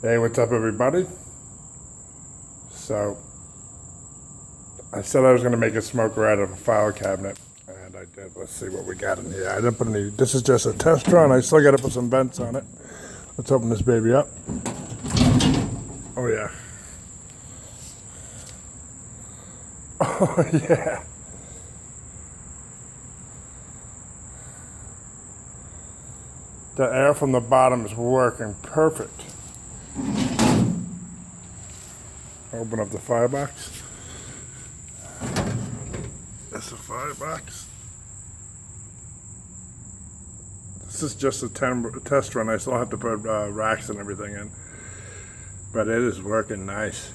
Hey, what's up, everybody? So, I said I was going to make a smoker out of a file cabinet, and I did. Let's see what we got in here. I didn't put any. This is just a test run. I still got to put some vents on it. Let's open this baby up. Oh, yeah. Oh, yeah. The air from the bottom is working perfect. Open up the firebox. That's a firebox. This is just a test run. I still have to put racks and everything in, but it is working nice.